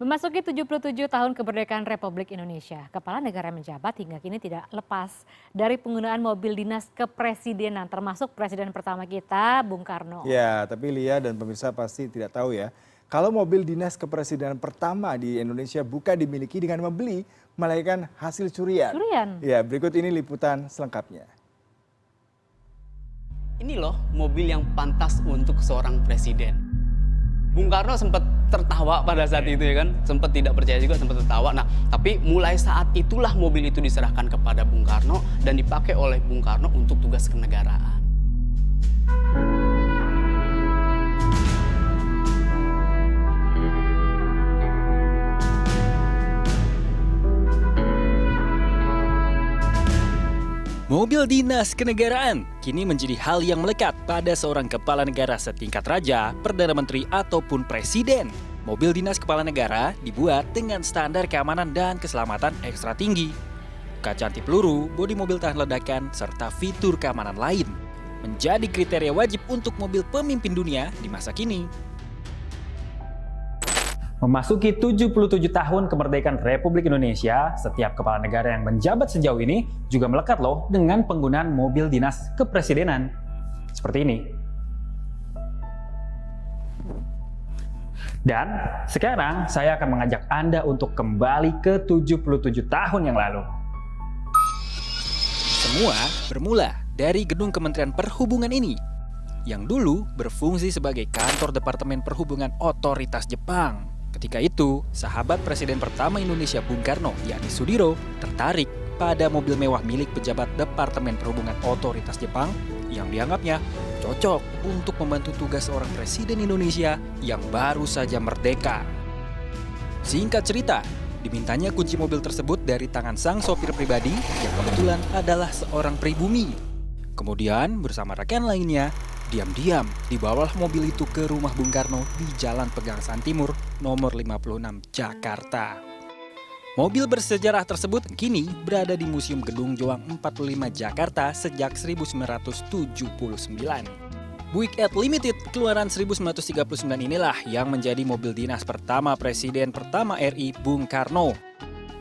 Memasuki 77 tahun kemerdekaan Republik Indonesia, Kepala Negara menjabat hingga kini tidak lepas dari penggunaan mobil dinas kepresidenan, termasuk Presiden pertama kita, Bung Karno. Ya, tapi Lia dan pemirsa pasti tidak tahu ya, kalau mobil dinas kepresidenan pertama di Indonesia bukan dimiliki dengan membeli, melainkan hasil curian. Ya, berikut ini liputan selengkapnya. Ini loh mobil yang pantas untuk seorang presiden. Bung Karno sempat tertawa pada saat itu ya kan, sempat tidak percaya juga, sempat tertawa. Nah, tapi mulai saat itulah mobil itu diserahkan kepada Bung Karno dan dipakai oleh Bung Karno untuk tugas kenegaraan. Mobil dinas kenegaraan kini menjadi hal yang melekat pada seorang kepala negara setingkat raja, perdana menteri, ataupun presiden. Mobil dinas kepala negara dibuat dengan standar keamanan dan keselamatan ekstra tinggi. Kaca anti peluru, bodi mobil tahan ledakan, serta fitur keamanan lain menjadi kriteria wajib untuk mobil pemimpin dunia di masa kini. Memasuki 77 tahun kemerdekaan Republik Indonesia, setiap kepala negara yang menjabat sejauh ini juga melekat loh dengan penggunaan mobil dinas kepresidenan. Seperti ini. Dan sekarang saya akan mengajak Anda untuk kembali ke 77 tahun yang lalu. Semua bermula dari gedung Kementerian Perhubungan ini, yang dulu berfungsi sebagai kantor Departemen Perhubungan Otoritas Jepang. Ketika itu, sahabat Presiden pertama Indonesia Bung Karno, yakni Sudiro, tertarik pada mobil mewah milik pejabat Departemen Perhubungan Otoritas Jepang yang dianggapnya cocok untuk membantu tugas seorang Presiden Indonesia yang baru saja merdeka. Singkat cerita, dimintanya kunci mobil tersebut dari tangan sang sopir pribadi yang kebetulan adalah seorang pribumi. Kemudian bersama rekan lainnya, diam-diam dibawalah mobil itu ke rumah Bung Karno di Jalan Pegangsaan Timur, nomor 56, Jakarta. Mobil bersejarah tersebut kini berada di Museum Gedung Joang 45 Jakarta sejak 1979. Buick Ad Limited keluaran 1939 inilah yang menjadi mobil dinas pertama Presiden pertama RI Bung Karno.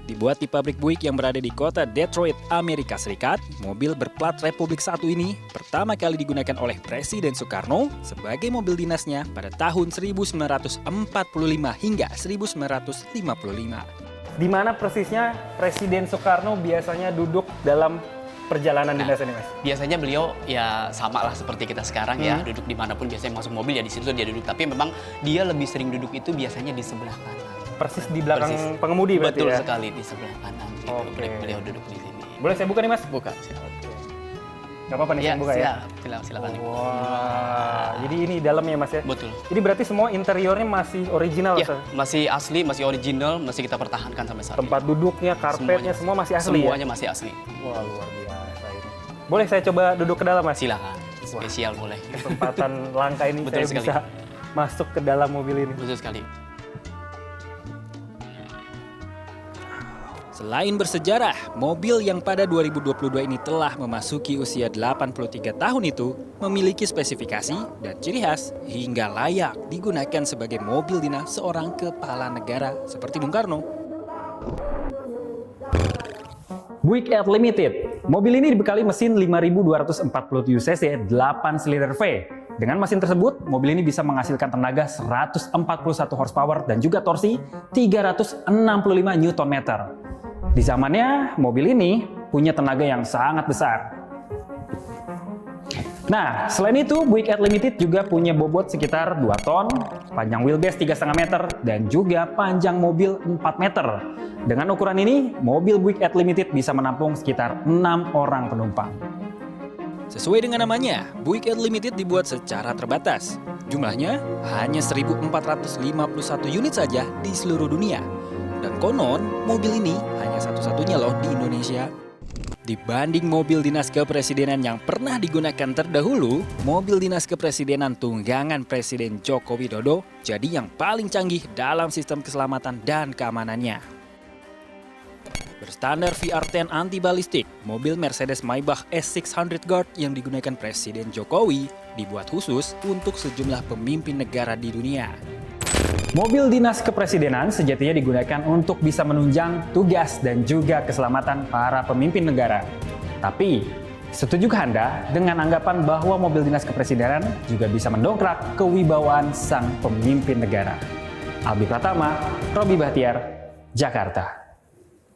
Dibuat di pabrik Buick yang berada di kota Detroit, Amerika Serikat, mobil berplat Republik 1 ini pertama kali digunakan oleh Presiden Soekarno sebagai mobil dinasnya pada tahun 1945 hingga 1955. Di mana persisnya Presiden Soekarno biasanya duduk dalam perjalanan dinas ini, Mas? Biasanya beliau ya sama lah seperti kita sekarang ya, duduk dimanapun biasanya masuk mobil ya di situ dia duduk. Tapi memang dia lebih sering duduk itu biasanya di sebelah kanan. Persis di belakang pengemudi berarti Betul ya? sekali, di sebelah kanan. Gitu. Beliau duduk di sini. Boleh saya buka nih, Mas? Buka, silakan. Gak apa-apa nih, Ya, saya buka ya? silakan. Wah, jadi ini dalamnya, Mas ya? Betul. Jadi berarti semua interiornya masih original, Ya, Mas? masih asli, masih original, masih kita pertahankan sampai saat Tempat ini. duduknya, karpetnya, semua masih asli Semuanya ya? masih asli. Wah, luar biasa ini. Boleh saya coba duduk ke dalam, Mas? Silakan, spesial boleh. Kesempatan langka ini Betul saya sekali. bisa masuk ke dalam mobil ini. Betul sekali. Selain bersejarah, mobil yang pada 2022 ini telah memasuki usia 83 tahun itu memiliki spesifikasi dan ciri khas hingga layak digunakan sebagai mobil dinas seorang kepala negara seperti Bung Karno. Buick Ad Limited. Mobil ini dibekali mesin 5.247 cc 8 silinder V. Dengan mesin tersebut, mobil ini bisa menghasilkan tenaga 141 horsepower dan juga torsi 365 Nm. Di zamannya, mobil ini punya tenaga yang sangat besar. Nah, selain itu, Buick Ad Limited juga punya bobot sekitar 2 ton, panjang wheelbase 3,5 meter, dan juga panjang mobil 4 meter. Dengan ukuran ini, mobil Buick Ad Limited bisa menampung sekitar 6 orang penumpang. Sesuai dengan namanya, Buick Ad Limited dibuat secara terbatas. Jumlahnya hanya 1.451 unit saja di seluruh dunia. Dan konon, mobil ini hanya satu-satunya loh di Indonesia. Dibanding mobil dinas kepresidenan yang pernah digunakan terdahulu, mobil dinas kepresidenan tunggangan Presiden Joko Widodo jadi yang paling canggih dalam sistem keselamatan dan keamanannya. Berstandar VR10 anti-balistik, mobil Mercedes Maybach S600 Guard yang digunakan Presiden Jokowi dibuat khusus untuk sejumlah pemimpin negara di dunia. Mobil dinas kepresidenan sejatinya digunakan untuk bisa menunjang tugas dan juga keselamatan para pemimpin negara. Tapi, setujukah Anda dengan anggapan bahwa mobil dinas kepresidenan juga bisa mendongkrak kewibawaan sang pemimpin negara? Albi Pratama, Robi Bahtiar, Jakarta.